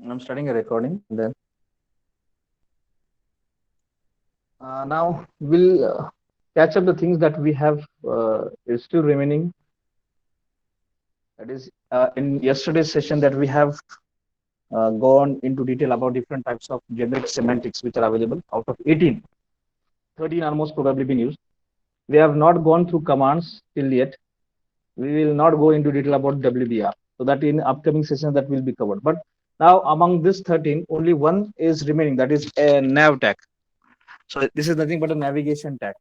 I'm starting a recording. Then now we'll catch up the things that we have is still remaining. That is in yesterday's session that we have gone into detail about different types of generic semantics which are available out of 18. 13 are most probably been used. We have not gone through commands till yet. We will not go into detail about WBR. So that in upcoming sessions that will be covered. But now among this 13, only one is remaining. That is a nav tag. So this is nothing but a navigation tag.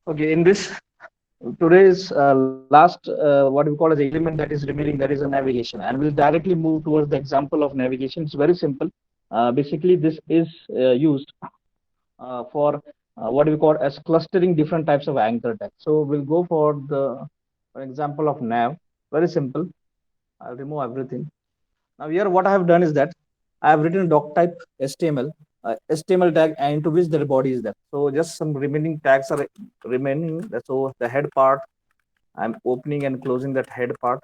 Okay, in this today's last what we call as the element that is remaining, that is a navigation, and we'll directly move towards the example of navigation. It's very simple. Basically, this is used for what we call as clustering different types of anchor tags. So we'll go for the for example of nav. Very simple. I'll remove everything. Now here what I have done is that I have written doc type HTML, HTML tag and into which the body is there. So just some remaining tags are remaining. So the head part, I'm opening and closing that head part.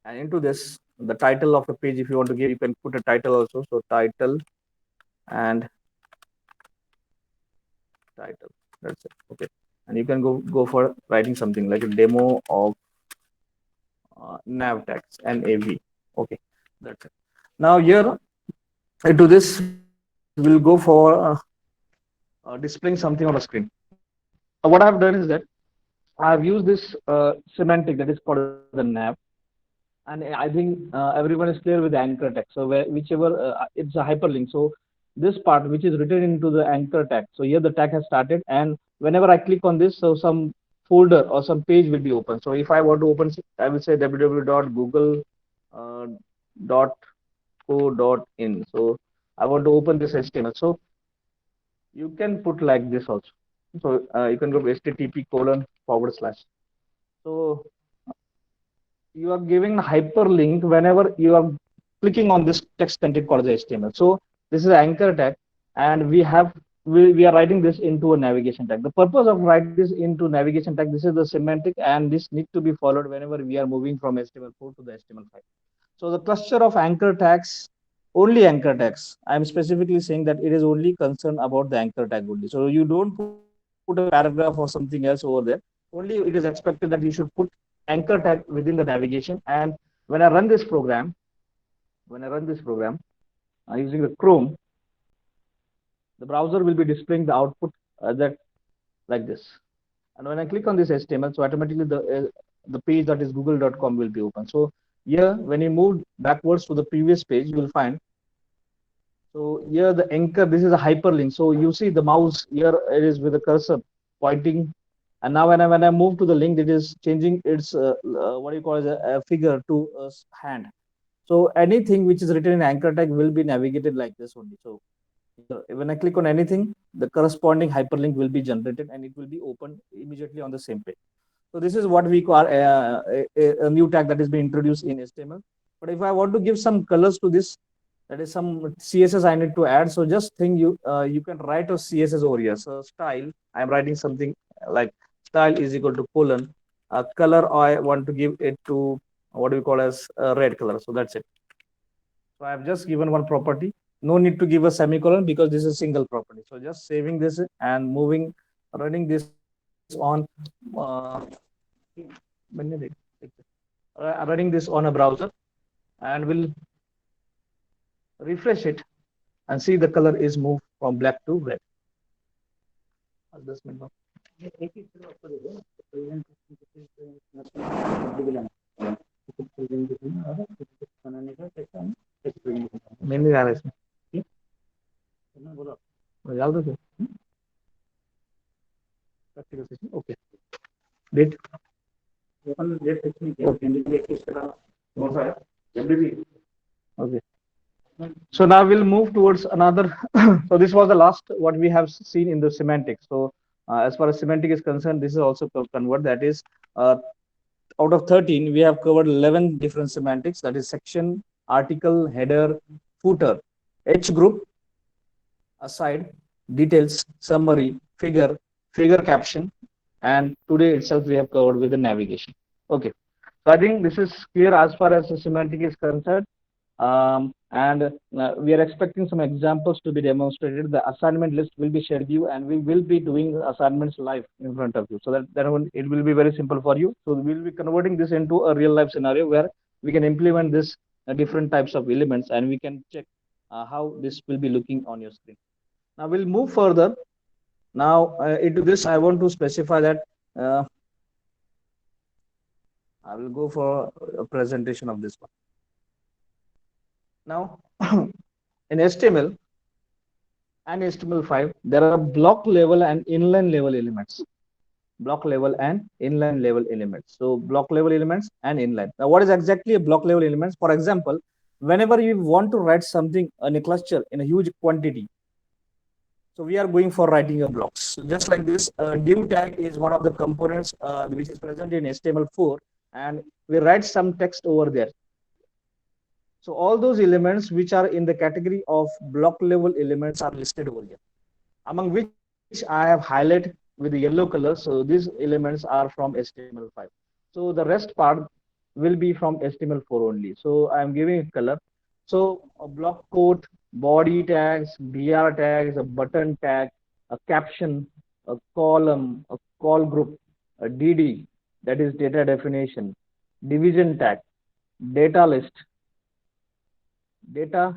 And into this, the title of the page, if you want to give, you can put a title also. So title and title. That's it. Okay. And you can go for writing something like a demo of nav tags, NAV. Okay. That's it. Now here into this, we'll go for displaying something on a screen. What I have done is that I have used this semantic that is called the nav, and I think everyone is clear with the anchor tag. So whichever it's a hyperlink. So this part which is written into the anchor tag. So here the tag has started, and whenever I click on this, so some folder or some page will be open. So if I want to open, I will say www.google dot co.in. So I want to open this HTML. So you can put like this also. So you can go http colon forward slash. So you are giving hyperlink whenever you are clicking on this text content called the HTML. So this is anchor tag, and we are writing this into a navigation tag. The purpose of writing this into navigation tag, this is the semantic, and this needs to be followed whenever we are moving from HTML4 to the HTML5. So the cluster of anchor tags, only anchor tags. I'm specifically saying that it is only concerned about the anchor tag only. So you don't put a paragraph or something else over there. Only it is expected that you should put anchor tag within the navigation. And when I run this program, using the Chrome, the browser will be displaying the output that like this. And when I click on this HTML, so automatically the page that is google.com will be open. So here, when you move backwards to the previous page, you will find. So here the anchor, this is a hyperlink. So you see the mouse here, it is with the cursor pointing. And now when I move to the link, it is changing its what do you call it, a figure to a hand. So anything which is written in anchor tag will be navigated like this only. So when I click on anything, the corresponding hyperlink will be generated and it will be opened immediately on the same page. So this is what we call a new tag that is being introduced in HTML. But if I want to give some colors to this, that is some CSS I need to add. So just think you can write a CSS over here. So style, I'm writing something like style is equal to colon. Color I want to give it to what do we call as red color. So that's it. So I have just given one property. No need to give a semicolon because this is a single property. So just saving this and running this on running this on a browser, and will refresh it and see the color is moved from black to red. मैंने डाला इसमें डाल दो okay date okay. So now we'll move towards another. So this was the last what we have seen in the semantics. So as far as semantic is concerned, this is also convert. That is, out of 13, we have covered 11 different semantics. That is section, article, header, footer, H group, aside, details, summary, figure caption, and today itself we have covered with the navigation. Okay, so I think this is clear as far as the semantic is concerned. And we are expecting some examples to be demonstrated. The assignment list will be shared you, and we will be doing assignments live in front of you, so that one, it will be very simple for you. So we will be converting this into a real life scenario where we can implement this different types of elements, and we can check how this will be looking on your screen. Now we'll move further. Now into this, I want to specify that uh, I will go for a presentation of this one. Now, in HTML and HTML5, there are block level and inline level elements. Block level and inline level elements. So block level elements and inline. Now, what is exactly a block level elements? For example, whenever you want to write something in a cluster in a huge quantity, so we are going for writing a blocks. So just like this, div tag is one of the components which is present in HTML4, and we write some text over there. So all those elements which are in the category of block level elements are listed over here, among which I have highlighted with the yellow color. So these elements are from HTML5. So the rest part will be from HTML4 only. So I am giving a color. So a block quote, body tags, BR tags, a button tag, a caption, a column, a call group, a DD, that is data definition, division tag, data list, data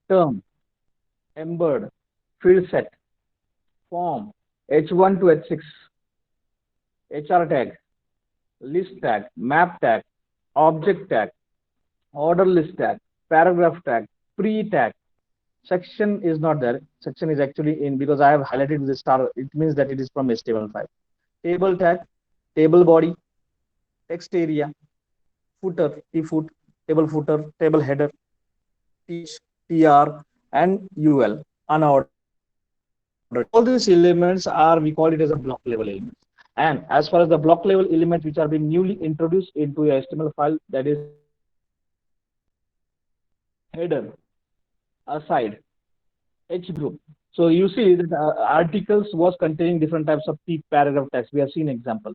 term, embed, field set, form, H1 to H6, HR tag, list tag, map tag, object tag, order list tag, paragraph tag, pre tag. Section is not there. Section is actually in because I have highlighted the star. It means that it is from HTML5. Table tag, table body, text area, footer, tfoot, table footer, table header, teach, tr, and ul, unordered. All these elements are, we call it as a block level elements. And as far as the block level elements which are being newly introduced into a HTML file, that is header, aside, H group. So you see that articles was containing different types of paragraph text. We have seen example.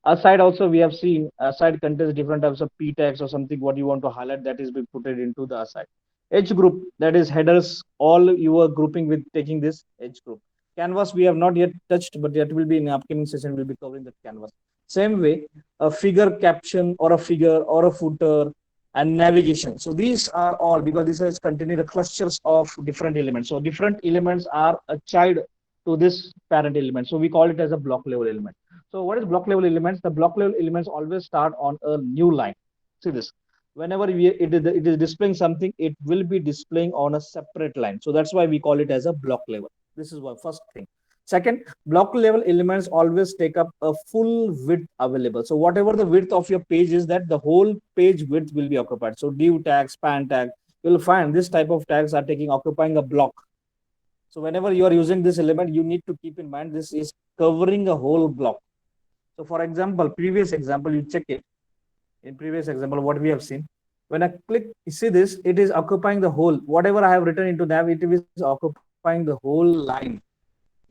Aside also we have seen aside contains different types of p tags or something what you want to highlight that is being put it into the aside. H group, that is headers, all you are grouping with taking this H group. Canvas we have not yet touched, but that will be in the upcoming session. We'll be covering that canvas. Same way, a figure caption or a figure or a footer and navigation. So these are all because this is containing the clusters of different elements. So different elements are a child to this parent element. So we call it as a block level element. So what is block level elements? The block level elements always start on a new line. See this. Whenever it is displaying something, it will be displaying on a separate line. So that's why we call it as a block level. This is one first thing. Second, block level elements always take up a full width available. So whatever the width of your page is, that the whole page width will be occupied. So div tag, span tag, you'll find this type of tags are occupying a block. So whenever you are using this element, you need to keep in mind this is covering a whole block. So for example, previous example, you check it. In previous example, what we have seen, when I click, you see this, it is occupying the whole, whatever I have written into nav, it is occupying the whole line.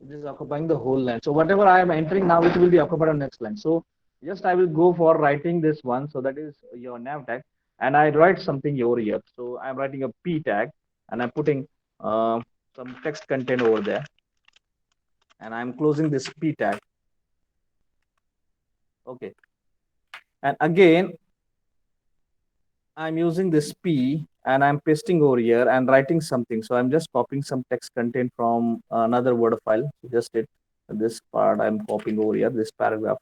It is occupying the whole line. So whatever I am entering now, it will be occupied on next line. So just I will go for writing this one. So that is your nav tag. And I write something over here. So I'm writing a p tag and I'm putting some text content over there. And I'm closing this p tag. Okay. And again, I'm using this P and I'm pasting over here and writing something. So I'm just copying some text content from another Word file. So just this part I'm copying over here, this paragraph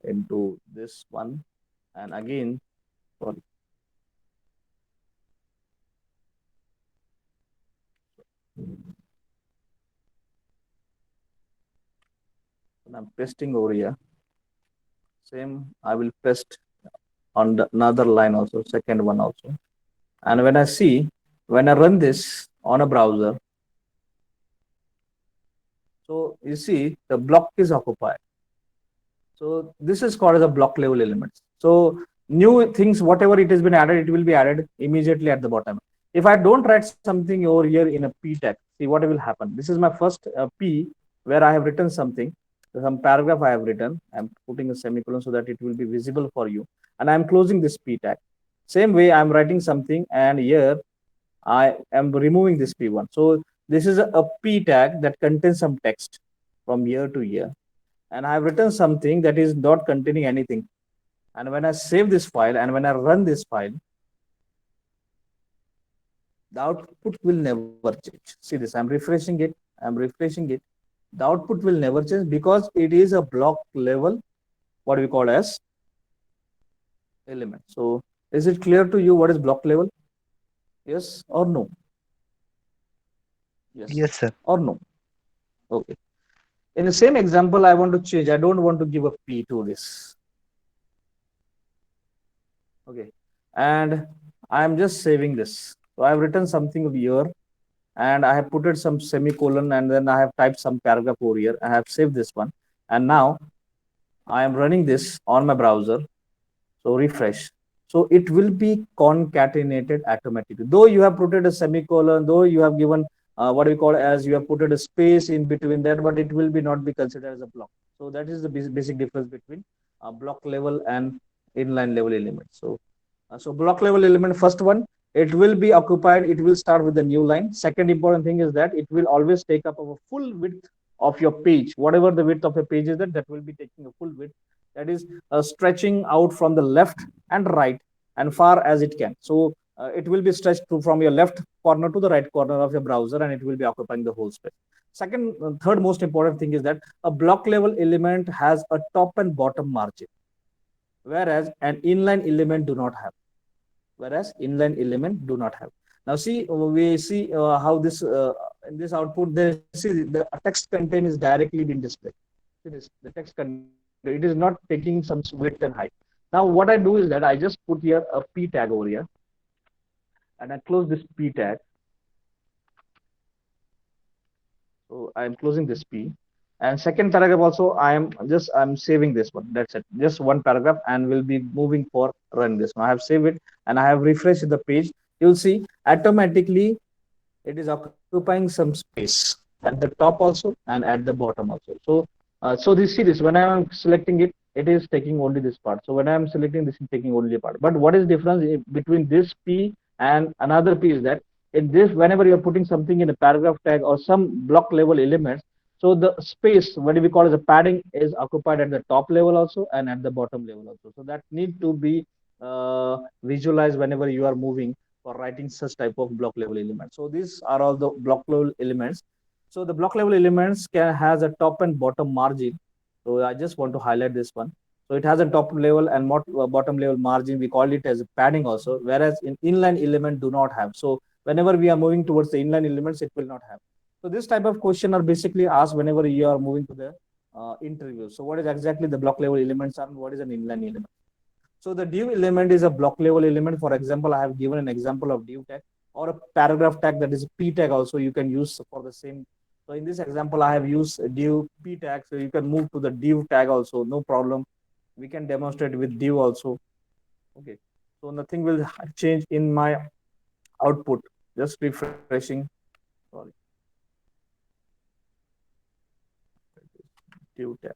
into this one. And again, sorry. And I'm pasting over here. Same, I will paste on another line also, second one also. And when I run this on a browser, so you see the block is occupied. So this is called as a block level elements. So new things, whatever it has been added, it will be added immediately at the bottom. If I don't write something over here in a p tag, see what will happen. This is my first p where I have written something, some paragraph I have written. I'm putting a semicolon so that it will be visible for you. And I'm closing this p tag. Same way I'm writing something, and here I am removing this p1. So this is a p tag that contains some text from here to here. And I have written something that is not containing anything. And when I save this file and when I run this file, the output will never change. See this, I'm refreshing it, I'm refreshing it. The output will never change because it is a block level, what we call as element. So is it clear to you what is block level? Yes or no? Yes Yes, sir. or no? Okay. In the same example, I want to change. I don't want to give a P to this. Okay. And I'm just saving this. So I've written something here and I have put it some semicolon and then I have typed some paragraph over here. I have saved this one. And now I am running this on my browser. So refresh. So it will be concatenated automatically. Though you have put it a semicolon, though you have given what we call as you have put it a space in between that, but it will be not be considered as a block. So that is the basic difference between block level and inline level element. So block level element, first one, it will be occupied. It will start with the new line. Second important thing is that it will always take up a full width of your page. Whatever the width of a page is, that will be taking a full width. That is stretching out from the left and right and far as it can. So it will be stretched from your left corner to the right corner of your browser, and it will be occupying the whole space. Second, third most important thing is that a block level element has a top and bottom margin, whereas an inline element do not have. Whereas inline element do not have. Now see, we see how this in this output, there see the text content is directly being displayed. See this, the text content, it is not taking some width and height. Now what I do is that I just put here a p tag over here, and I close this p tag. So I am closing this p. And second paragraph also, I'm saving this one. That's it. Just one paragraph, and we'll be moving for run this one. I have saved it and I have refreshed the page. You'll see automatically it is occupying some space at the top also and at the bottom also. So this, see this, when I am selecting it, it is taking only this part. So when I am selecting this, is taking only a part. But what is difference between this p and another p is that in this, whenever you are putting something in a paragraph tag or some block level elements, so the space, what we call as a padding, is occupied at the top level also and at the bottom level also. So that need to be visualized whenever you are moving for writing such type of block level elements. So these are all the block level elements. So the block level elements has a top and bottom margin. So I just want to highlight this one. So it has a top level and bottom level margin. We call it as a padding also, whereas in inline element do not have. So whenever we are moving towards the inline elements, it will not have. So this type of question are basically asked whenever you are moving to the interview. So what is exactly the block level elements and what is an inline element? So the div element is a block level element. For example, I have given an example of div tag or a paragraph tag, that is p tag also you can use for the same. So in this example, I have used div p tag. So you can move to the div tag also, no problem. We can demonstrate with div also. Okay. So nothing will change in my output. Just refreshing. Sorry. Div tag.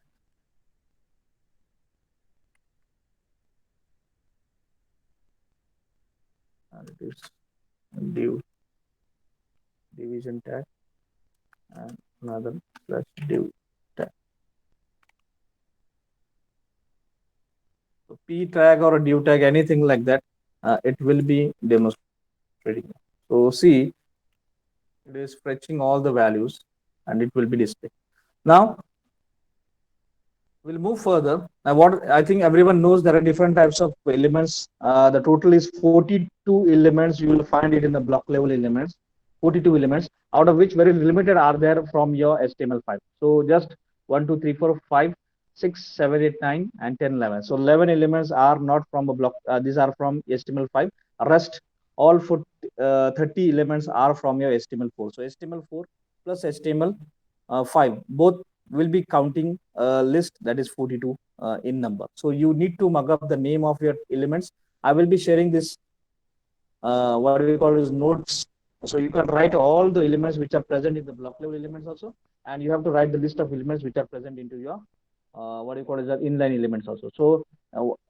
And it is div division tag and another slash div tag. So p tag or a div tag, anything like that, it will be demonstrating. So see, it is fetching all the values and it will be displayed. Now we'll move further. Now what I think everyone knows, there are different types of elements. The total is 42 elements. You will find it in the block level elements. 42 elements, out of which very limited are there from your HTML5. So just 1, 2, 3, 4, 5, 6, 7, 8, 9, and 10, 11. So 11 elements are not from a block. These are from HTML5. Rest all for 30 elements are from your HTML4. So HTML4 plus HTML5 both will be counting a list that is 42 in number. So you need to mug up the name of your elements. I will be sharing this what we call is nodes. So you can write all the elements which are present in the block level elements also, and you have to write the list of elements which are present into your what you call is the inline elements also. So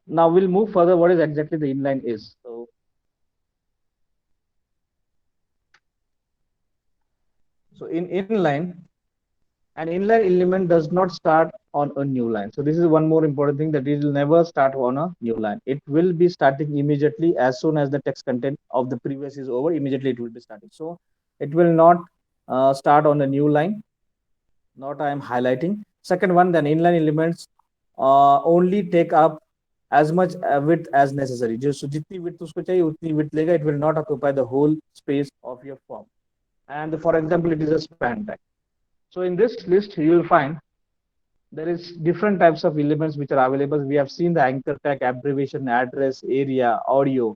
now we'll move further. What is exactly the inline is? So in inline, an inline element does not start on a new line. So this is one more important thing, that it will never start on a new line. It will be starting immediately as soon as the text content of the previous is over. Immediately it will be starting. So it will not start on a new line. Not I am highlighting. Second one, then inline elements only take up as much width as necessary. So जितनी width उसको चाहिए उतनी width लेगा. It will not occupy the whole space of your form. And for example, it is a span tag. So in this list, you will find there is different types of elements which are available. We have seen the anchor tag, abbreviation, address, area, audio,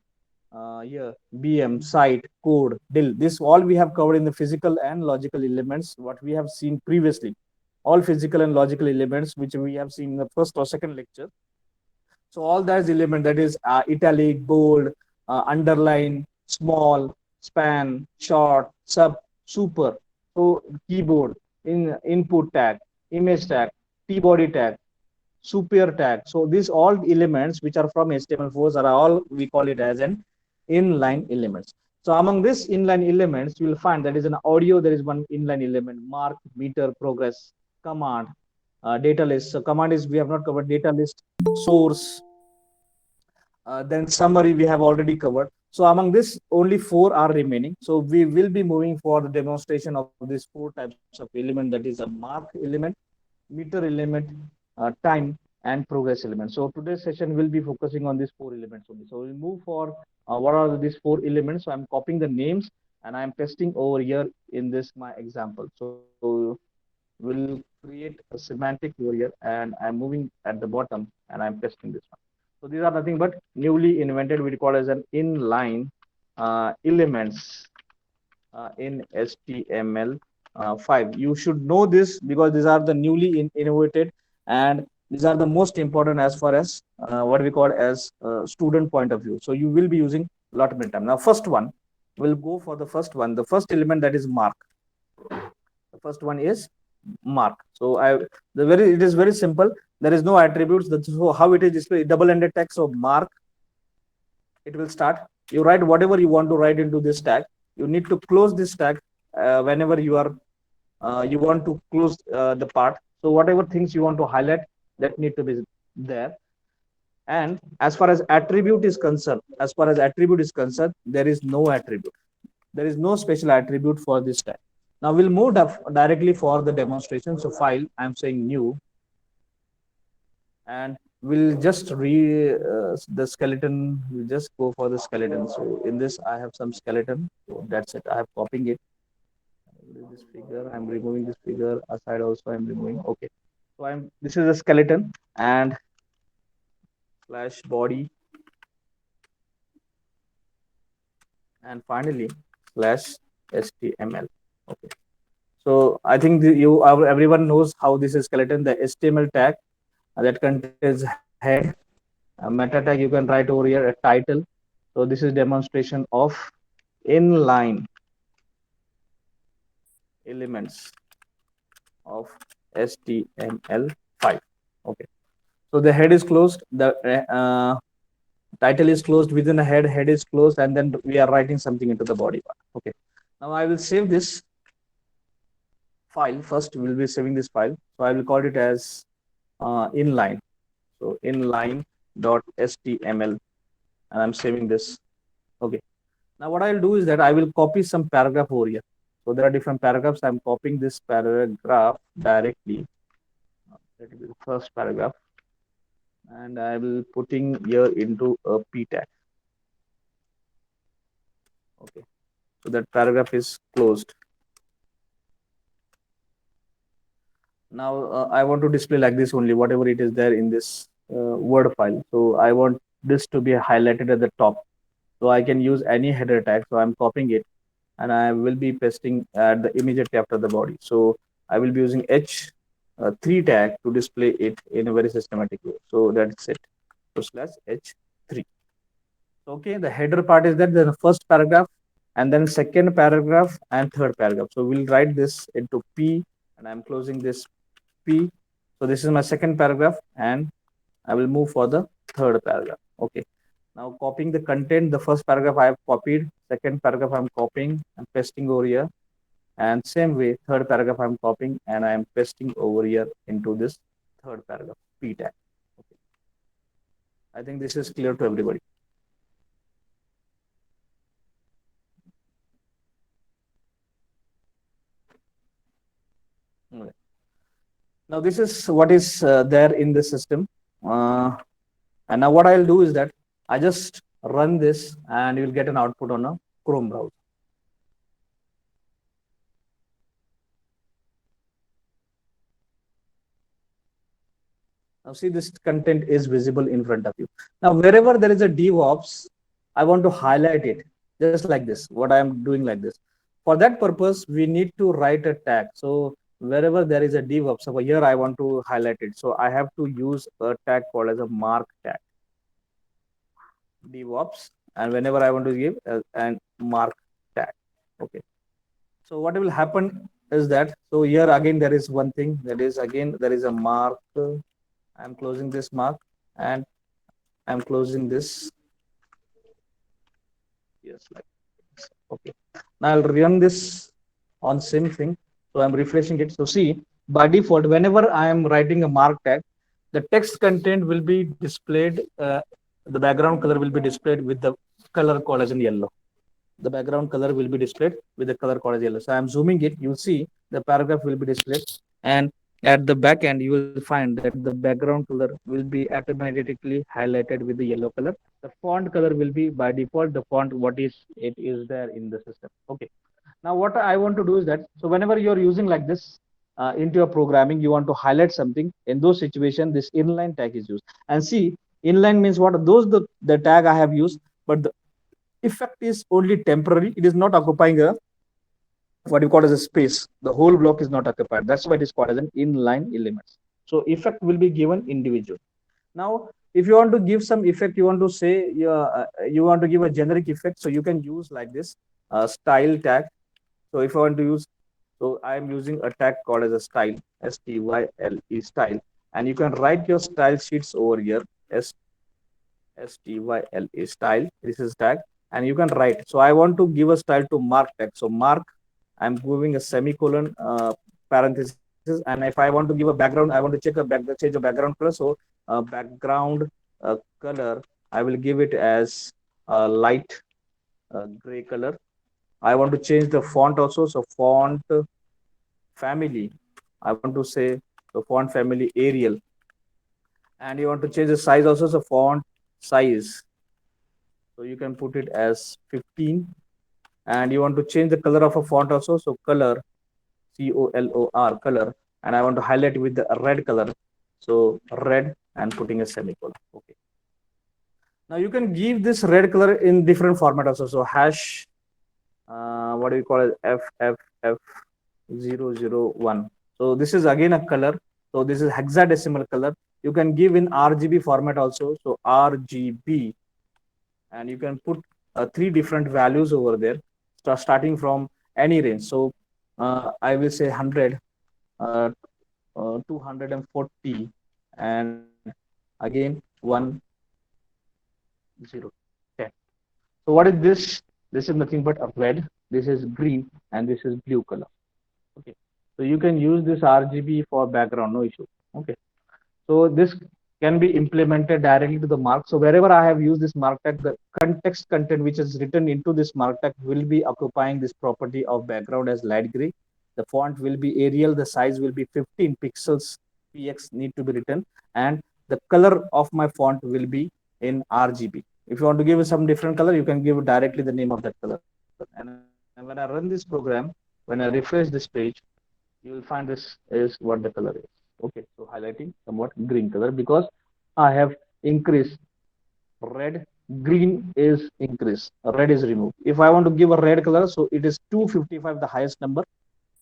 here, BM, site, code, DIL. This all we have covered in the physical and logical elements, what we have seen previously. All physical and logical elements which we have seen in the first or second lecture. So all those elements, that is italic, bold, underline, small, span, short, sub, super. So keyboard, input tag, image tag, t-body tag, super tag. So these all elements which are from HTML4 are all, we call it as an inline elements. So among these inline elements, you will find that is an audio. There is one inline element: mark, meter, progress, command, data list. So command is, we have not covered. Data list, source, then summary we have already covered. So among this, only 4 are remaining. So we will be moving for the demonstration of these 4 types of element, that is a mark element, meter element, time, and progress element. So today's session will be focusing on these 4 elements only. So we'll move for what are these 4 elements. So I'm copying the names and I'm pasting over here in this my example. So we'll create a semantic over here, and I'm moving at the bottom and I'm pasting this one. So these are nothing but newly invented, we call as an inline elements in HTML5. You should know this because these are the newly innovated, and these are the most important as far as what we call as student point of view. So you will be using a lot of time. Now, first one, we'll go for the first one. The first element, that is mark. The first one is mark. So it is very simple. There is no attributes. So how it is displayed, double-ended text. So mark, it will start. You write whatever you want to write into this tag. You need to close this tag whenever you want to close the part. So whatever things you want to highlight, that need to be there. And as far as attribute is concerned, there is no attribute. There is no special attribute for this tag. Now we'll move directly for the demonstration. So file, I'm saying new, and we'll just the skeleton. We'll just go for the skeleton. So in this, I have some skeleton. So that's it. I have copying it. This figure, I'm removing this figure. Aside also, I'm removing. Okay. So this is a skeleton, and slash body, and finally slash HTML. Okay. So I think everyone knows how this is skeleton. The HTML tag that contains head, a meta tag. You can write over here a title. So this is demonstration of inline elements of HTML5. Okay. So the head is closed. The title is closed within a head. Head is closed, and then we are writing something into the body part. Okay. Now I will save this file. First, we will be saving this file. So I will call it as inline. So inline.html, and I'm saving this. Okay. Now what I'll do is that I will copy some paragraph over here. So there are different paragraphs. I'm copying this paragraph directly. That will be the first paragraph, and I will putting here into a p tag. Okay. So that paragraph is closed. Now I want to display like this only, whatever it is there in this Word file. So I want this to be highlighted at the top. So I can use any header tag. So I'm copying it, and I will be pasting at the immediately after the body. So I will be using H3 tag to display it in a very systematic way. So that's it. So slash H3. Okay, the header part is that the first paragraph, and then second paragraph and third paragraph. So we'll write this into P, and I'm closing this P. So this is my second paragraph, and I will move for the third paragraph. Okay. Now copying the content, the first paragraph I have copied, second paragraph I'm copying and pasting over here, and same way third paragraph I'm copying and I'm pasting over here into this third paragraph P tag. Okay. I think this is clear to everybody. Okay. Now this is what is there in the system. Uh, and now what I'll do is that I just run this and you'll get an output on a Chrome browser. Now see this content is visible in front of you. Now wherever there is a DevOps, I want to highlight it just like this, what I am doing like this. For that purpose, we need to write a tag. So wherever there is a DevOps, over here I want to highlight it. So I have to use a tag called as a mark tag, DevOps, and whenever I want to give an mark tag. Okay. So what will happen is that, so here again there is one thing, that is again there is a mark. I'm closing this mark and I'm closing this. Yes, like this. Okay. Now I'll run this on same thing. So I'm refreshing it. So see, by default, whenever I am writing a mark tag, the text content will be displayed. The background color will be displayed with the color called as in yellow. The background color will be displayed with the color called as yellow. So I'm zooming it. You'll see the paragraph will be displayed, and at the back end you will find that the background color will be automatically highlighted with the yellow color. The font color will be by default the font what is it is there in the system. Okay. Now what I want to do is that, so whenever you're using like this into your programming, you want to highlight something. In those situations, this inline tag is used. And see, inline means what? Those the tag I have used, but the effect is only temporary. It is not occupying a what you call as a space. The whole block is not occupied. That's why it is called as an inline elements. So effect will be given individual. Now, if you want to give some effect, you want to say you want to give a generic effect, so you can use like this style tag. So if I want to use, so I am using a tag called as a style, style, style, and you can write your style sheets over here, style style. This is tag, and you can write. So I want to give a style to mark tag. So mark, I'm giving a semicolon parenthesis, and if I want to give a background, I want to check a change of background color. So background color, I will give it as light gray color. I want to change the font also. So font family, I want to say the font family Arial, and you want to change the size also. So font size, so you can put it as 15, and you want to change the color of a font also. So color, color, color, and I want to highlight with the red color. So red and putting a semicolon. Okay. Now you can give this red color in different format also. So hash, what do you call it? FFF001. So this is again a color. So this is hexadecimal color. You can give in RGB format also. So RGB, and you can put three different values over there, starting from any range. So I will say 100, 240, and again 100. So what is this? This is nothing but a red. This is green, and this is blue color. Okay. So you can use this RGB for background, no issue. Okay. So this can be implemented directly to the mark. So wherever I have used this mark tag, the context content which is written into this mark tag will be occupying this property of background as light gray. The font will be Arial. The size will be 15 pixels px need to be written, and the color of my font will be in RGB. If you want to give some different color, you can give directly the name of that color. And when I run this program, when I refresh this page, you will find this is what the color is. Okay, so highlighting somewhat green color because I have increased red, green is increased, red is removed. If I want to give a red color, so it is 255, the highest number.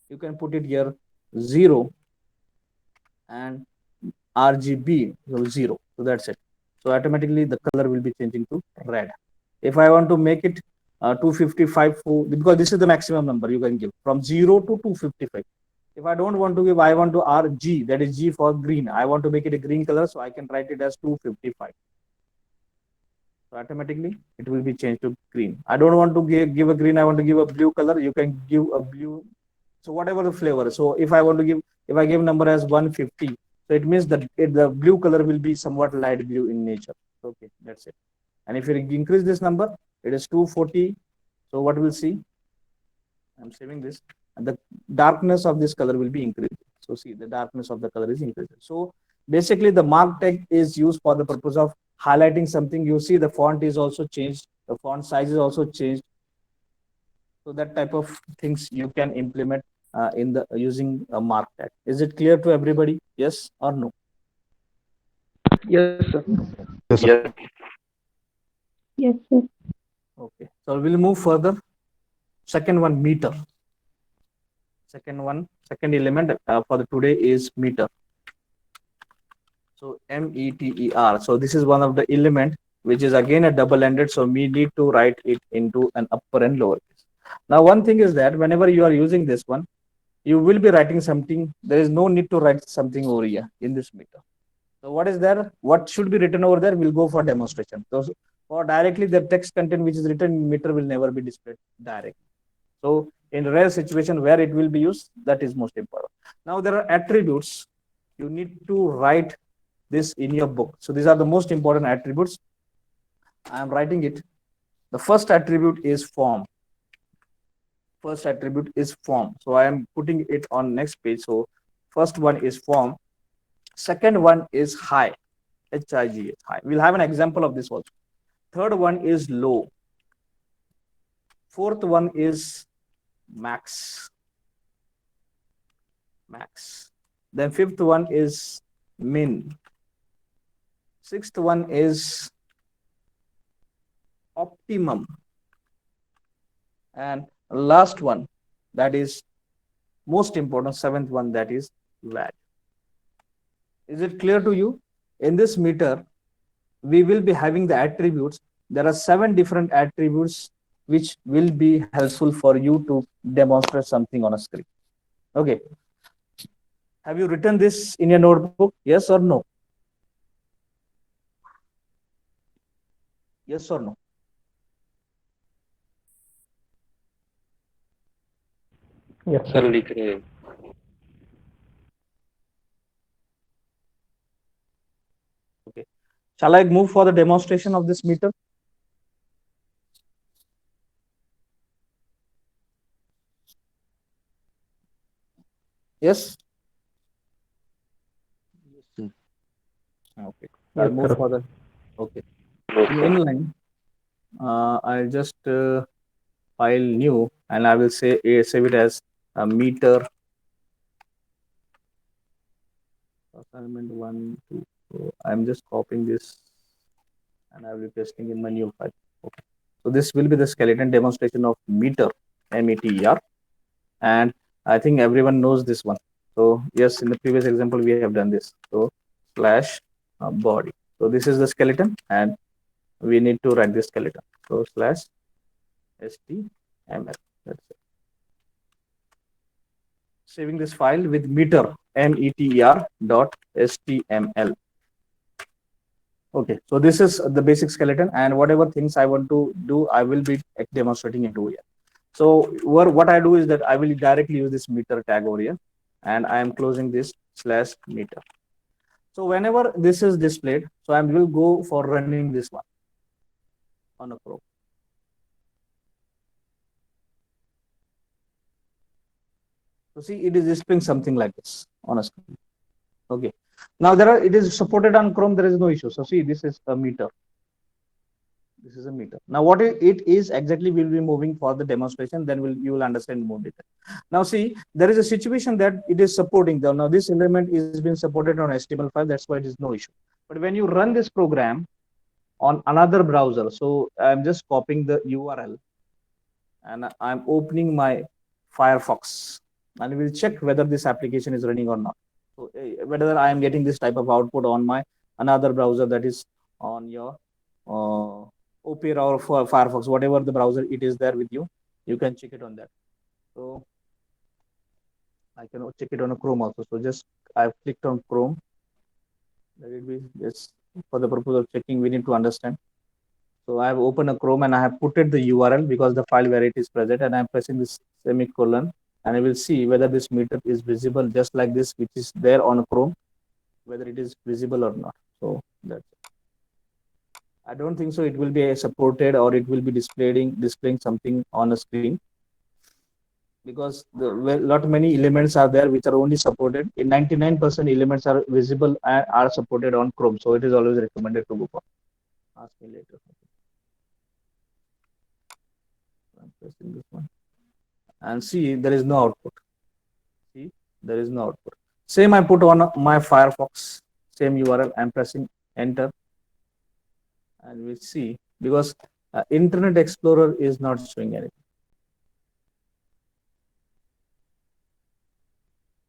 You can put it here 0 and RGB, so 0. So that's it. So automatically the color will be changing to red. If I want to make it 255, because this is the maximum number you can give from 0 to 255. If I don't want to give, I want to RG, that is G for green. I want to make it a green color, so I can write it as 255. So automatically it will be changed to green. I don't want to give a green, I want to give a blue color. You can give a blue. So whatever the flavor. So if I want to give, if I give number as 150, so it means that the blue color will be somewhat light blue in nature. Okay, that's it. And if you increase this number, it is 240. So what we'll see, I'm saving this, and the darkness of this color will be increased. So see, the darkness of the color is increased. So basically the mark tag is used for the purpose of highlighting something. You see the font is also changed, the font size is also changed. So that type of things you can implement in the using a mark tag. Is it clear to everybody? Yes or no? Yes, sir. Yes, sir. Yes, sir. Okay. So we'll move further. Second one, meter. Second element for the today is meter. So METER. So this is one of the element which is again a double-ended. So we need to write it into an upper and lower case. Now one thing is that whenever you are using this one, you will be writing something. There is no need to write something over here in this meter. So what is there? What should be written over there? We'll go for demonstration. So for directly the text content which is written in meter will never be displayed directly. So in rare situation where it will be used, that is most important. Now there are attributes. You need to write this in your book. So these are the most important attributes. I am writing it. The first attribute is form. First attribute is form. So I am putting it on next page. So first one is form. Second one is high. HIG, high. We'll have an example of this also. Third one is low. Fourth one is max. Then fifth one is min. Sixth one is optimum. And last one, that is most important, seventh one, that is value. Is it clear to you? In this meter, we will be having the attributes. There are 7 different attributes which will be helpful for you to demonstrate something on a screen. Okay. Have you written this in your notebook? Yes or no? Yes or no? Yes, sir sir. लिख रहे हैं. Okay. Shall I move for the demonstration of this meter? Yes. Okay. I'll Yes, move sir. for the. Okay. No, In sir. inline, I'll just file new and I will say save it as a meter assignment 1 2. So I'm just copying this and I will be pasting in my new file. Okay. So this will be the skeleton demonstration of meter, METER, and I think everyone knows this one. So yes, in the previous example we have done this. So slash body. So this is the skeleton and we need to write this skeleton. So slash HTML. That's it. Saving this file with meter, METER dot HTML. Okay, so this is the basic skeleton, and whatever things I want to do, I will be demonstrating into here. So what I do is that I will directly use this meter tag over here, and I am closing this slash meter. So whenever this is displayed, so I will go for running this one on a Chrome. So see, it is displaying something like this on a screen. Okay. Now it is supported on Chrome. There is no issue. So see, this is a meter. This is a meter. Now what it is exactly, we'll be moving for the demonstration. Then you will understand more detail. Now see, there is a situation that it is supporting. Now this element is being supported on HTML5. That's why it is no issue. But when you run this program on another browser, so I'm just copying the URL and I'm opening my Firefox and we'll check whether this application is running or not. So whether I am getting this type of output on my another browser, that is on your Opera or Firefox, whatever the browser it is there with you, you can check it on that. So I can check it on a Chrome also. So just I've clicked on Chrome. Let it be just for the purpose of checking, we need to understand. So I have opened a Chrome and I have put it the URL because the file where it is present, and I'm pressing this semicolon, and I will see whether this meter is visible just like this, which is there on Chrome, whether it is visible or not. So that's it. I don't think so it will be supported or it will be displaying something on a screen, because the lot many elements are there which are only supported. In 99% elements are visible and are supported on Chrome. So it is always recommended to go for. Ask me later. I'm pressing this one. And see, there is no output. See, there is no output. Same I put on my Firefox, same URL. I'm pressing enter. And we see, because Internet Explorer is not showing anything.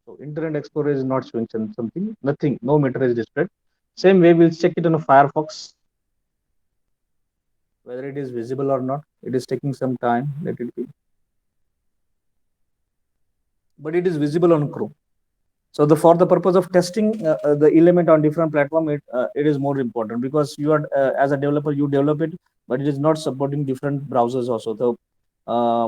So Internet Explorer is not showing something, nothing, no meter is displayed. Same way, we'll check it on a Firefox, whether it is visible or not. It is taking some time, let it be. But it is visible on Chrome. So for the purpose of testing the element on different platform, it is more important, because you are as a developer, you develop it, but it is not supporting different browsers also. So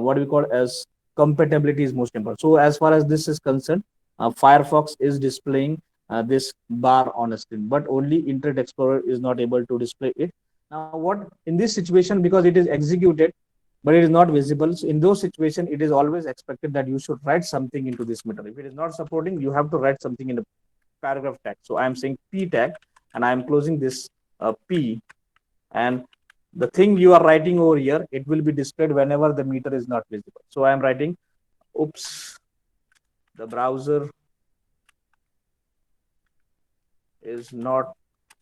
what we call as compatibility is most important. So as far as this is concerned, Firefox is displaying this bar on a screen, but only Internet Explorer is not able to display it. Now, what in this situation, because it is executed, but it is not visible. So in those situations, it is always expected that you should write something into this meter. If it is not supporting, you have to write something in the paragraph tag. So I am saying P tag, and I am closing this P, and the thing you are writing over here, it will be displayed whenever the meter is not visible. So I am writing, oops, the browser is not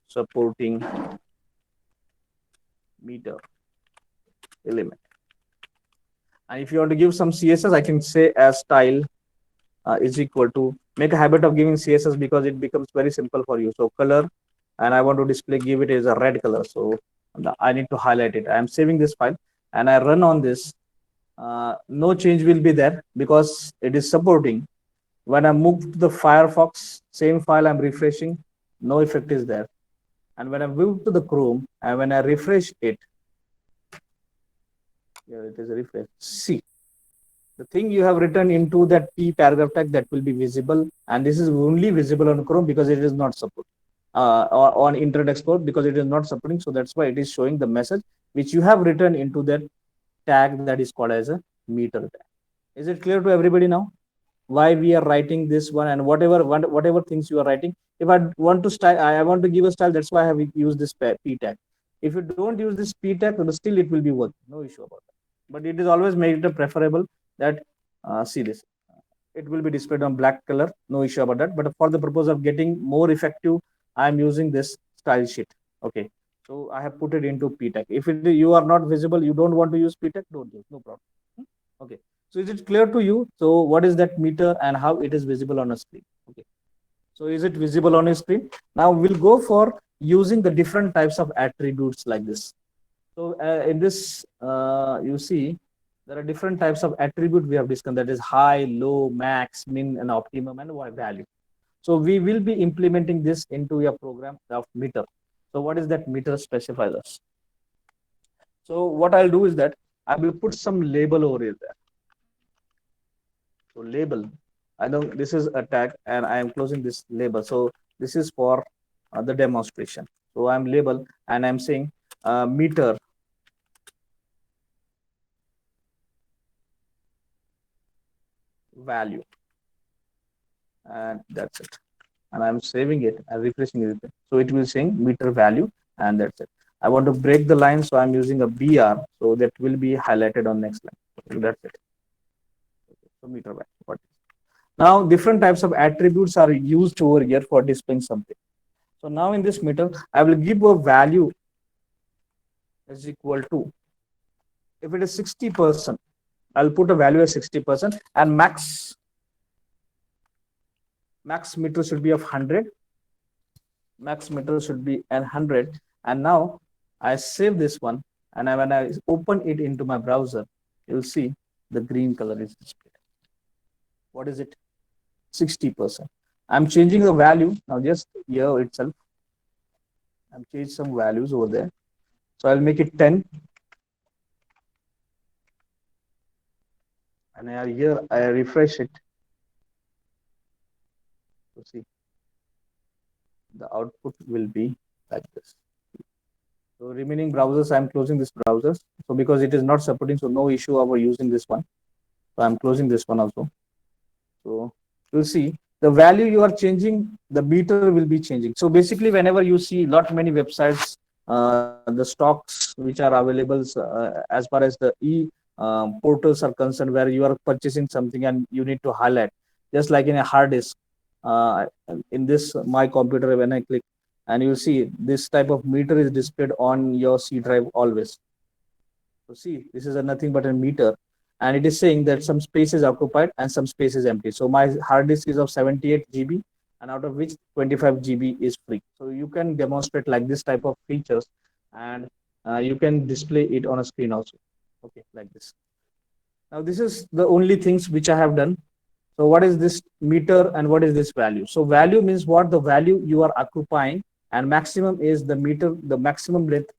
supporting meter element. And if you want to give some CSS, I can say as style is equal to, make a habit of giving CSS because it becomes very simple for you. So color, and I want to display, give it as a red color. So I need to highlight it. I am saving this file and I run on this. No change will be there because it is supporting. When I move to the Firefox, same file I'm refreshing, no effect is there. And when I move to the Chrome and when I refresh it, here it is a refresh. See, the thing you have written into that P paragraph tag, that will be visible, and this is only visible on Chrome because it is not supported, or on Internet Explorer because it is not supporting. So that's why it is showing the message which you have written into that tag that is called as a meter tag. Is it clear to everybody now? Why we are writing this one, and whatever things you are writing. If I want to style, I want to give a style. That's why I have used this P tag. If you don't use this P tag, then still it will be working. No issue about that. But it is always made it preferable that see this. It will be displayed on black color. No issue about that. But for the purpose of getting more effective, I am using this style sheet. Okay. So I have put it into P tag. If you are not visible, you don't want to use P tag, don't use. No problem. Okay. So is it clear to you? So what is that meter and how it is visible on a screen? Okay. So is it visible on a screen? Now we'll go for using the different types of attributes like this. So in this, you see, there are different types of attribute we have discussed, that is high, low, max, min, and optimum, and value. So we will be implementing this into a program of meter. So what is that meter specifies us? So what I'll do is that I will put some label over here there. So label, I know this is a tag and I am closing this label. So this is for the demonstration. So I'm label and I'm saying meter value, and that's it. And I'm saving it and refreshing it. So it will saying meter value, and that's it. I want to break the line, so I'm using a BR, so that will be highlighted on next line. So that's it. So meter value. Now different types of attributes are used over here for displaying something. So now in this meter, I will give a value is equal to, if it is 60%, I'll put a value as 60%, and max meter should be of 100. Max meter should be 100. And now I save this one And when I open it into my browser, you'll see the green color is displayed. What is it? 60%. I'm changing the value now, just here itself. I'm changing some values over there. So I'll make it 10. And here I refresh it to see the output will be like this. So remaining browsers, I'm closing this browser. So because it is not supporting, so no issue over using this one. So I'm closing this one also. So you'll see the value you are changing, the meter will be changing. So basically, whenever you see lot many websites, the stocks which are available as far as the portals are concerned, where you are purchasing something and you need to highlight, just like in a hard disk. In this my computer, when I click, and you see this type of meter is displayed on your C drive always. So see, this is nothing but a meter, and it is saying that some space is occupied and some space is empty. So my hard disk is of 78 GB, and out of which 25 GB is free. So you can demonstrate like this type of features, and you can display it on a screen also. Okay, like this. Now this is the only things which I have done. So what is this meter and what is this value? So value means what the value you are occupying, and maximum is the meter, the maximum length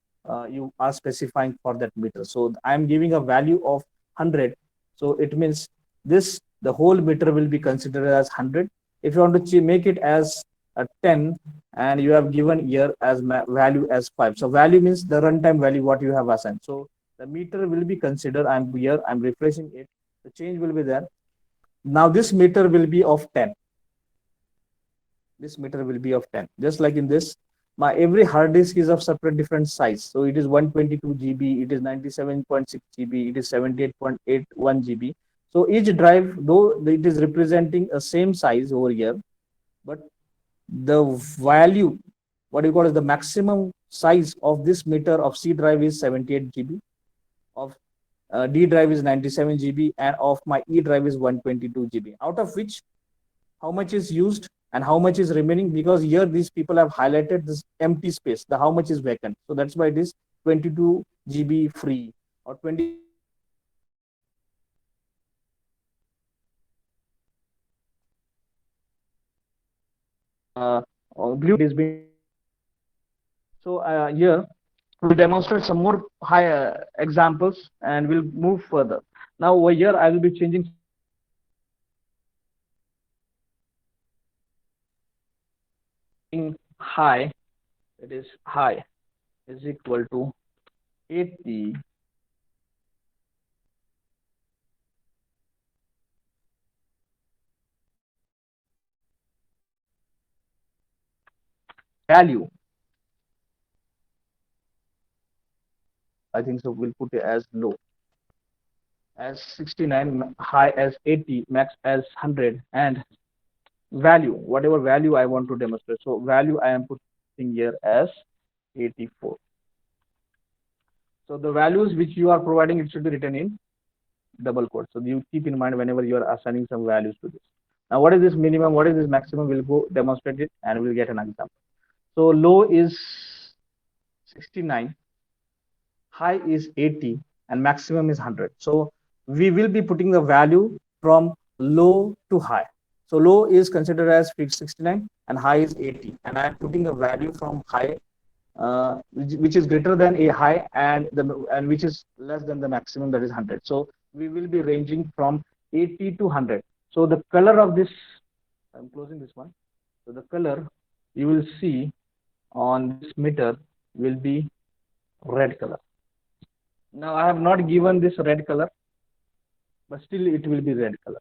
you are specifying for that meter. So I am giving a value of 100. So it means this, the whole meter will be considered as 100. If you want to make it as a 10, and you have given here as value as 5. So value means the runtime value what you have assigned. So the meter will be considered. I'm here, I'm refreshing it. The change will be there. Now this meter will be of 10. This meter will be of 10. Just like in this, my every hard disk is of separate different size. So it is 122 GB, it is 97.6 GB, it is 78.81 GB. So each drive, though it is representing a same size over here, but the value, what you call is the maximum size of this meter of C drive is 78 GB, of D drive is 97 GB, and of my E drive is 122 GB, out of which how much is used and how much is remaining, because here these people have highlighted this empty space, the how much is vacant. So that's why it is 22 GB free or 20. Blue is being. So here we'll demonstrate some more high examples and we'll move further. Now over here I will be changing high, it is high is equal to 80 value. I think so we'll put it as low as 69, high as 80, max as 100, and value, whatever value I want to demonstrate. So value I am putting here as 84. So the values which you are providing, it should be written in double quote. So you keep in mind whenever you are assigning some values to this. Now what is this minimum, what is this maximum, we'll go demonstrate it and we'll get an example. So low is 69, high is 80, and maximum is 100. So we will be putting the value from low to high. So low is considered as fixed 69 and high is 80, and I am putting a value from high which is greater than a high, and which is less than the maximum, that is 100. So we will be ranging from 80 to 100. So the color of this, I'm closing this one. So the color you will see on this meter will be red color. Now I have not given this red color, but still it will be red color.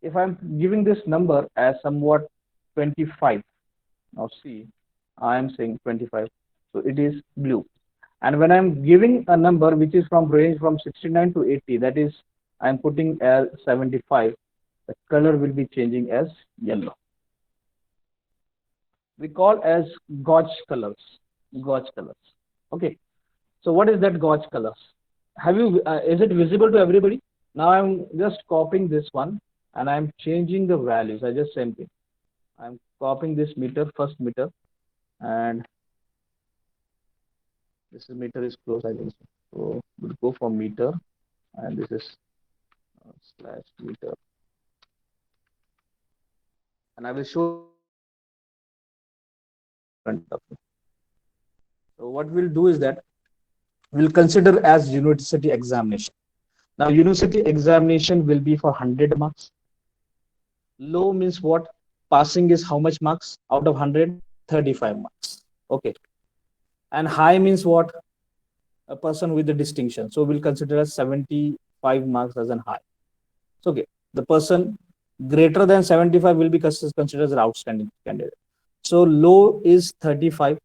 If I'm giving this number as somewhat 25, now see, I am saying 25, so it is blue. And when I'm giving a number which is from range from 69 to 80, that is I'm putting as 75, the color will be changing as yellow. We call as gauge colors. Gauge colors. Okay. So what is that gauge colors? Have you? Is it visible to everybody? Now I'm just copying this one and I'm changing the values. I just same thing. I'm copying this meter, first meter, and this meter is closed, I think so. So we'll go for meter, and this is slash meter, and I will show front of you. So what we'll do is that we'll consider as university examination. Now university examination will be for 100 marks. Low means what? Passing is how much marks out of 100? 35 marks. Okay. And high means what? A person with the distinction. So we'll consider as 75 marks as an high. So okay, the person greater than 75 will be considered as an outstanding candidate. So low is 35,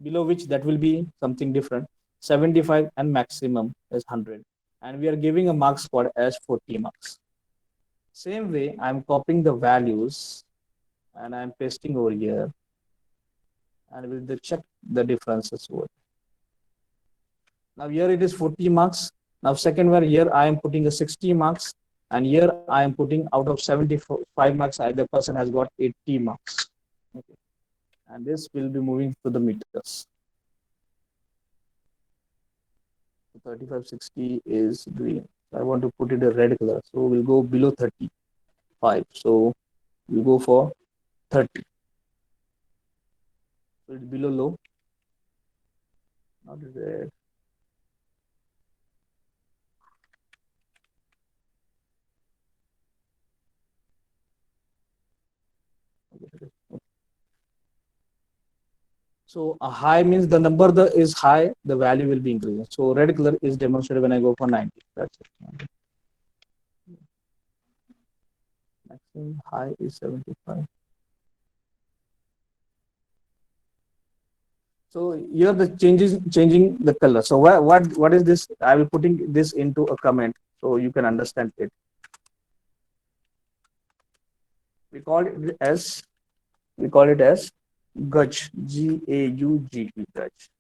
below which that will be something different. 75 and maximum is 100. And we are giving a mark score as 40 marks. Same way, I'm copying the values and I'm pasting over here, and we'll check the differences over. Now here it is 40 marks. Now second one, here I am putting a 60 marks, and here I am putting out of 75 marks, the person has got 80 marks. Okay. And this will be moving to the meters. 35, 60 is green. I want to put it a red color. So we'll go below 35. So we'll go for 30. So it's below low. Not red. So a high means the number is high, the value will be increasing. So red color is demonstrated when I go for 90. That's it. Maximum high is 75. So here the changing the color. So what is this? I will putting this into a comment so you can understand it. We call it as Gauge, G-A-U-G-E, Gauge.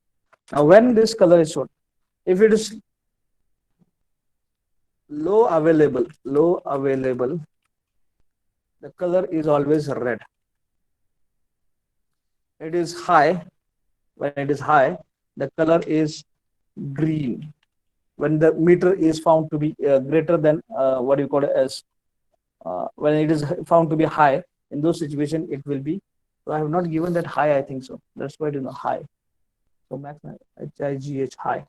Now when this color is shown, if it is low available, the color is always red. It is high. When it is high, the color is green. When the meter is found to be greater than what you call it as when it is found to be high, in those situations it will be. So I have not given that high, I think so. That's why it is not high. So max HIGH high.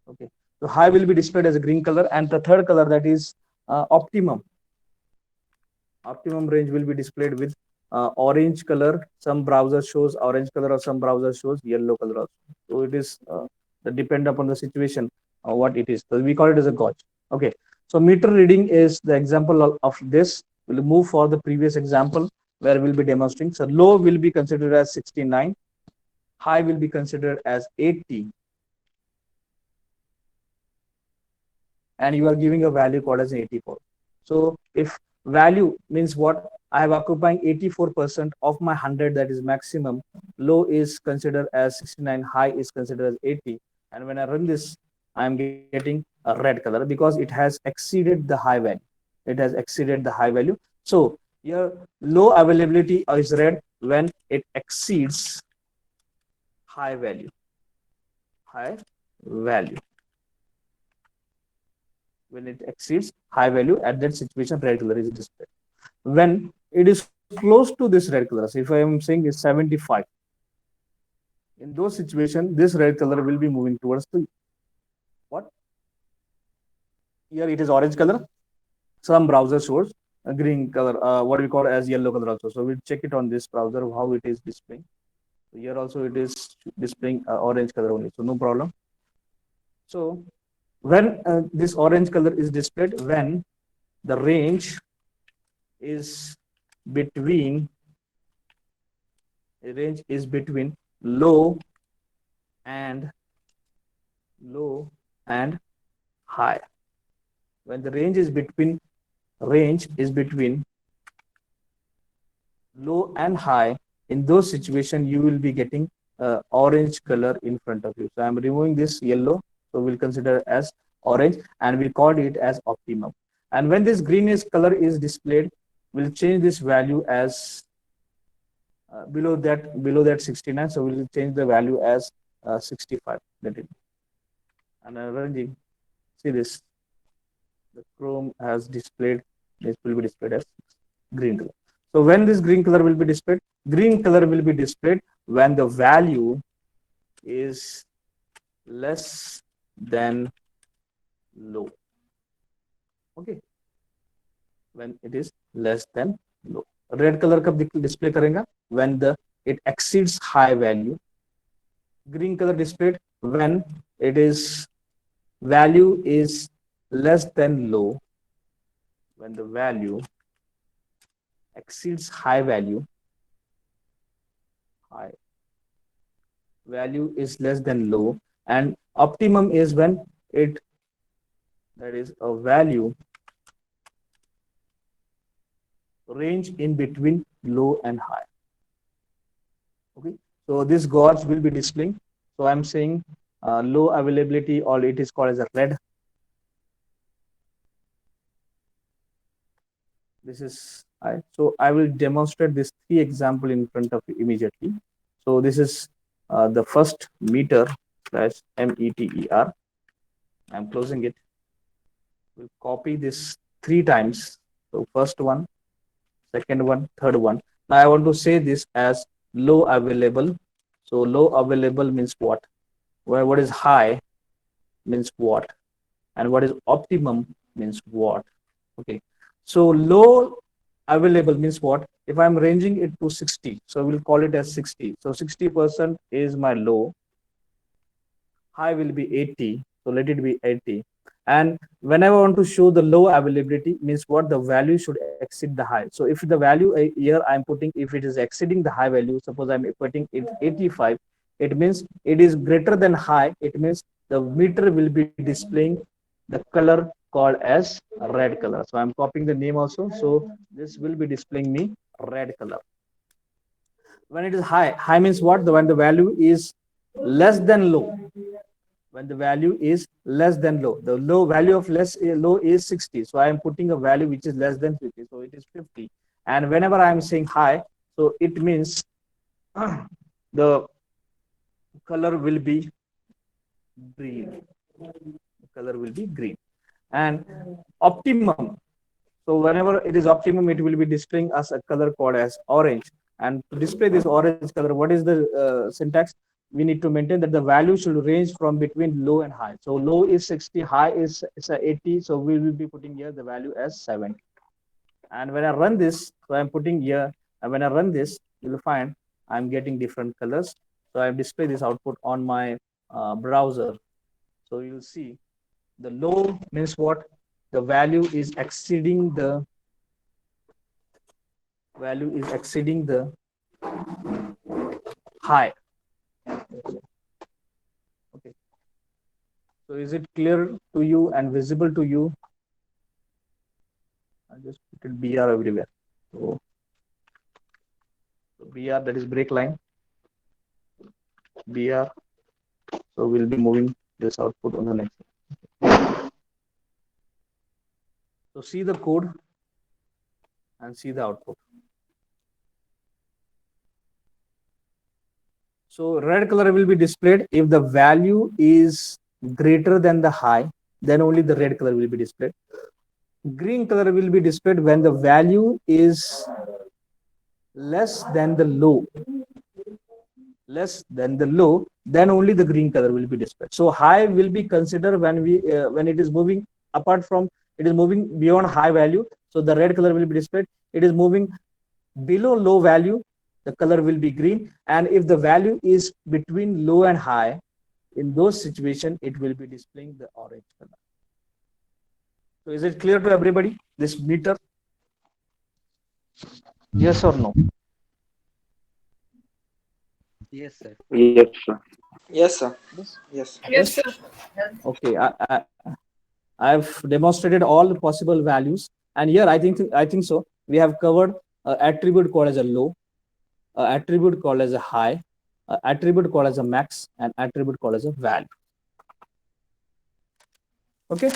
Okay, so high will be displayed as a green color, and the third color, that is optimum. Optimum range will be displayed with orange color. Some browser shows orange color, or some browser shows yellow color also. So it is depend upon the situation what it is. So we call it as a gauge. Okay, so meter reading is the example of this. We'll move for the previous example where we'll be demonstrating. So low will be considered as 69, high will be considered as 80, and you are giving a value called as 84. So if value means what, I have occupying 84% of my 100, that is maximum. Low is considered as 69, high is considered as 80, and when I run this, I am getting a red color because it has exceeded the high value. It has exceeded the high value. So your low availability is red when it exceeds high value. When it exceeds high value, at that situation red color is displayed. When it is close to this red color, so if I am saying is 75, in those situations this red color will be moving towards the what? Here it is orange color. Some browser shows a green color, what we call as yellow color also. So we'll check it on this browser how it is displaying. So here also it is displaying orange color only, so no problem. So when this orange color is displayed, when the range is between low and high. When the range is between low and high, in those situations you will be getting orange color in front of you. So I'm removing this yellow So we'll consider as orange, and we called it as optimum. And when this greenish color is displayed, we'll change this value as below that 69. So we'll change the value as 65. That is, and arranging. See this. The Chrome has displayed. This will be displayed as green color. So when this green color will be displayed, green color will be displayed when the value is less than low. Okay, when it is less than low. Red color कब display करेगा? When it exceeds high value. Green color displayed when it is value is less than low. When the value exceeds high value, high value is less than low, and optimum is when it, that is a value range in between low and high. Okay, so this gauge will be displaying. So I'm saying low availability, or it is called as a red. This is high. So I will demonstrate this 3 example in front of you immediately. So this is the first meter slash METER. I'm closing it. We'll copy this 3 times. So first one, second one, third one. Now I want to say this as low available. So low available means what? Well, what is high means what? And what is optimum means what? Okay. So low available means what? If I'm ranging it to 60, so we'll call it as 60. So 60% is my low. High will be 80. So let it be 80. And whenever I want to show the low availability means what? The value should exceed the high. So if the value here I'm putting, if it is exceeding the high value, suppose I'm putting it 85, it means it is greater than high. It means the meter will be displaying the color called as red color. So I'm copying the name also. So this will be displaying me red color. When it is high, high means what? When the value is less than low. When the value is less than low, the low value of low is 60. So I am putting a value which is less than 50. So it is 50. And whenever I am saying high, so it means the color will be green. The color will be green. And optimum. So whenever it is optimum, it will be displaying us a color called as orange. And to display this orange color, what is the syntax? We need to maintain that the value should range from between low and high. So low is 60, high is 80. So we will be putting here the value as 70. And when I run this, so I'm putting here, and when I run this, you will find I'm getting different colors. So I display this output on my browser. So you'll see the low means what? The value is exceeding the high. Okay. So is it clear to you and visible to you? I just put it BR everywhere. So BR, that is break line. BR. So we'll be moving this output on the next. So see the code and see the output. So red color will be displayed if the value is greater than the high, then only the red color will be displayed. Green color will be displayed when the value is less than the low. Less than the low, then only the green color will be displayed. So high will be considered when it is moving apart from, it is moving beyond high value. So the red color will be displayed. It is moving below low value, the color will be green. And if the value is between low and high, in those situations, it will be displaying the orange color. So is it clear to everybody, this meter? Yes or no? Yes, sir. Yes, sir. Yes, sir. Yes. Yes, sir. Okay, I've demonstrated all the possible values, and here I think so. We have covered attribute called as a low, attribute called as a high, attribute called as a max, and attribute called as a value. Okay.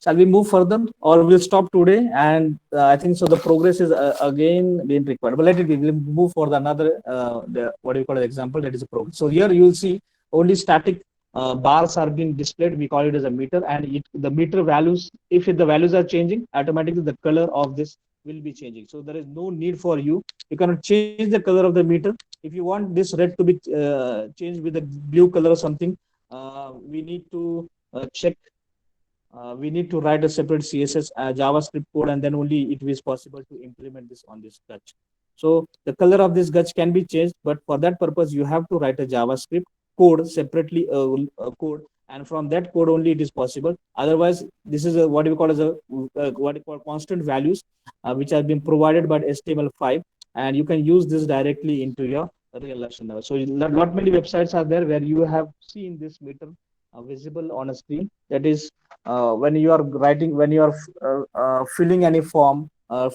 Shall we move further, or we'll stop today? And I think so. The progress is again being required. But let it be. We'll move for the another what do you call it example? That is a progress. So here you will see only static bars are being displayed. We call it as a meter, and the meter values. If the values are changing, automatically the color of this will be changing. So there is no need for you. You cannot change the color of the meter. If you want this red to be changed with a blue color or something, we need to check. We need to write a separate CSS JavaScript code, and then only it is possible to implement this on this gutch. So the color of this gutch can be changed, but for that purpose, you have to write a JavaScript code separately, code, and from that code only it is possible. Otherwise, this is what we call as a what we call constant values, which have been provided by HTML5, and you can use this directly into your real life. So not many websites are there where you have seen this meter visible on a screen. That is when you are writing, when you are filling any form,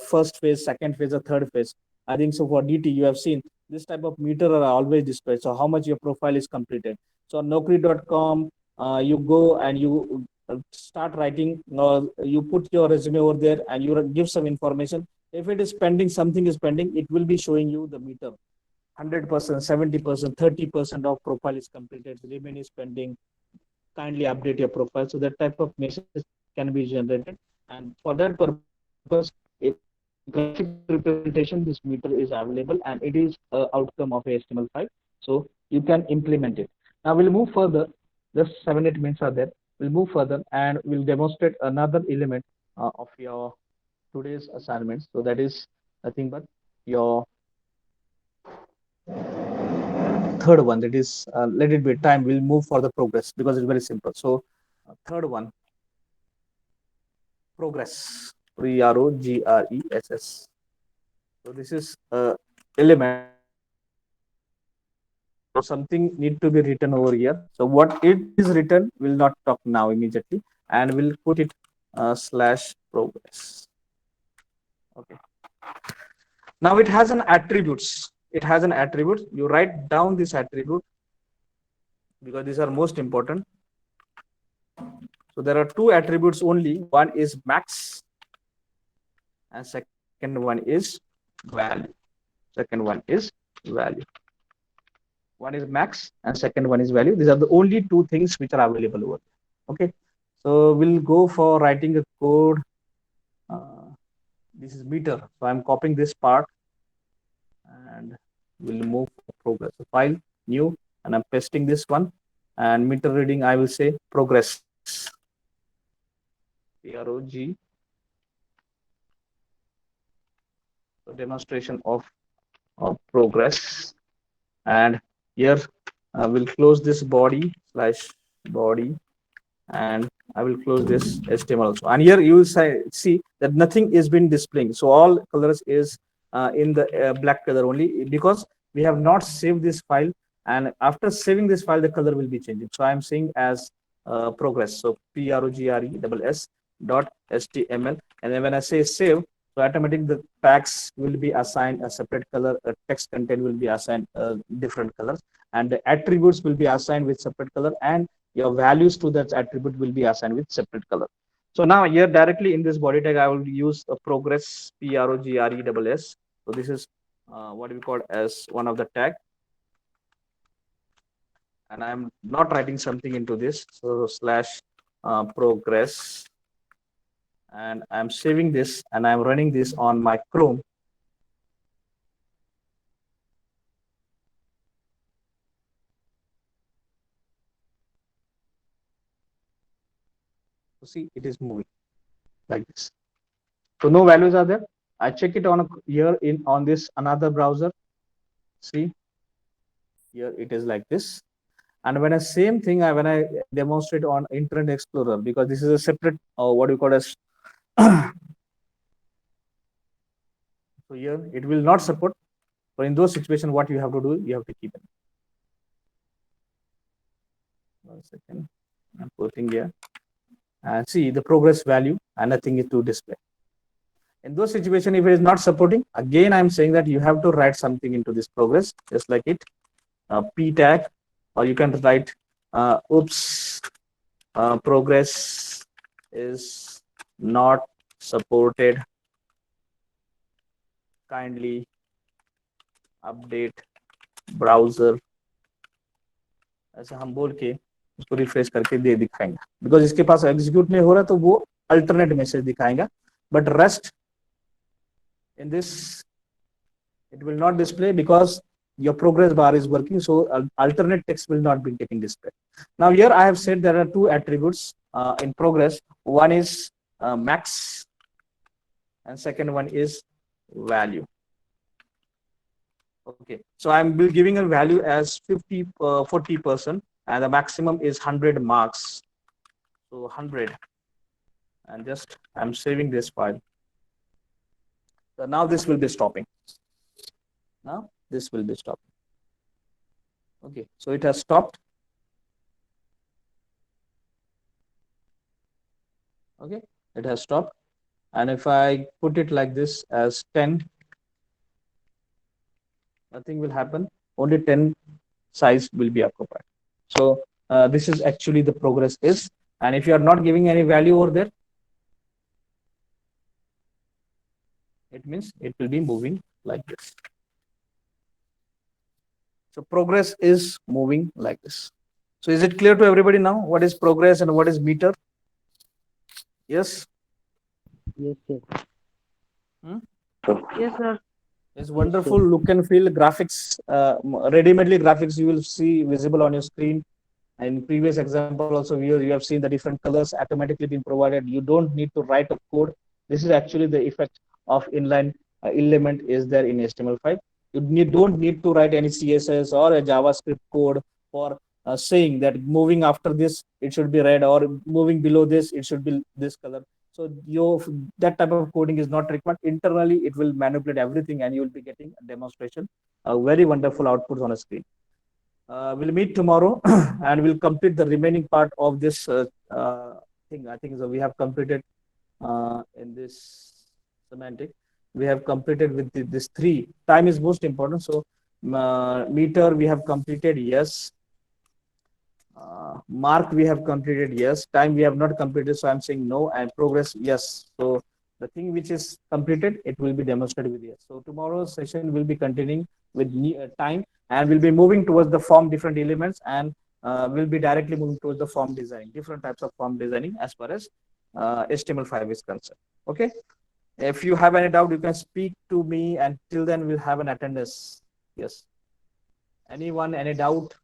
first phase, second phase, or third phase. I think so for DT, you have seen this type of meter are always displayed. So how much your profile is completed. So on Naukri.com, you go and you start writing, you put your resume over there and you give some information. If it is pending, something is pending, it will be showing you the meter. 100%, 70%, 30% of profile is completed, the remaining is pending. Kindly update your profile. So that type of message can be generated, and for that purpose, a graphic representation, this meter is available, and it is an outcome of HTML5. So you can implement it. Now we'll move further. Just 7-8 minutes are there. We'll move further and we'll demonstrate another element of your today's assignments. So that is nothing but your third one, that is let it be time, we'll move for the progress because it's very simple. So third one, progress, progress. So this is element, so something need to be written over here. So what it is written, will not talk now immediately, and we'll put it slash progress. Okay, now it has an attributes. It has an attribute. You write down this attribute because these are most important. So there are two attributes only. One is max and second one is value. Second one is value. One is max and second one is value. These are the only two things which are available over there. Okay. So we'll go for writing a code. This is meter. So I'm copying this part and we'll move for progress. So file, new, and I'm pasting this one. And meter reading, I will say progress. PROG. So demonstration of progress. And here I will close this body slash body, and I will close this HTML also. And here you will see that nothing is been displaying. So all colors is in the black color only, because we have not saved this file. And after saving this file, the color will be changing. So I am saying as progress. So progress dot HTML. And then when I say save, so automatically the tags will be assigned a separate color, text content will be assigned different colors, and the attributes will be assigned with separate color, and your values to that attribute will be assigned with separate color. So now here directly in this body tag, I will use a progress, progress. So this is what we call as one of the tag. And I'm not writing something into this. So slash progress. And I'm saving this and I'm running this on my Chrome. So see, it is moving like this. So no values are there. I check it on here on this another browser. See, here it is like this. And when I same thing, when I demonstrate on Internet Explorer, because this is a separate what we call as so here it will not support. So in those situations, what you have to do, you have to keep it. 1 second, I'm putting here and see the progress value and nothing is to display. In those situations, if it is not supporting, again I'm saying that you have to write something into this progress, just like it, p tag, or you can write Oops, progress is not supported. Kindly update browser. ऐसा हम बोल के उसको refresh करके दे दिखाएंगे, because इसके पास execute नहीं हो रहा तो वो अल्टरनेट मैसेज दिखाएगा, but rest in this it will not display because your progress bar is working, so alternate text will not be getting displayed. Now here I have said there are two attributes in progress. One is max and second one is value. Okay, so I'm giving a value as 40% and the maximum is 100 marks, so 100, and just I'm saving this file. So now this will be stopping. Now this will be stopping. Okay, so it has stopped. Okay, it has stopped. And if I put it like this as 10, nothing will happen. Only 10 size will be occupied. So this is actually the progress is. And if you are not giving any value over there, it means it will be moving like this. So progress is moving like this. So is it clear to everybody now what is progress and what is meter? Yes? Yes, sir. Yes, sir. It's wonderful look and feel graphics, ready-madely graphics you will see visible on your screen. In previous example also you have seen the different colors automatically being provided. You don't need to write a code. This is actually the effect of inline element is there in HTML5. You don't need to write any CSS or a JavaScript code for saying that moving after this it should be red, or moving below this it should be this color. So that type of coding is not required. Internally it will manipulate everything and you will be getting a demonstration, a very wonderful outputs on a screen. We'll meet tomorrow and we'll complete the remaining part of this thing. I think so we have completed in this semantic. We have completed with this 3. Time is most important. So meter we have completed, yes. Mark we have completed, yes. Time we have not completed, so I'm saying no. And progress, yes. So the thing which is completed, it will be demonstrated with yes. So tomorrow's session will be continuing with time, and we'll be moving towards the form different elements, and we'll be directly moving towards the form design, different types of form designing as far as HTML5 is concerned. Okay. If you have any doubt, you can speak to me, and till then we'll have an attendance. Yes. Anyone, any doubt?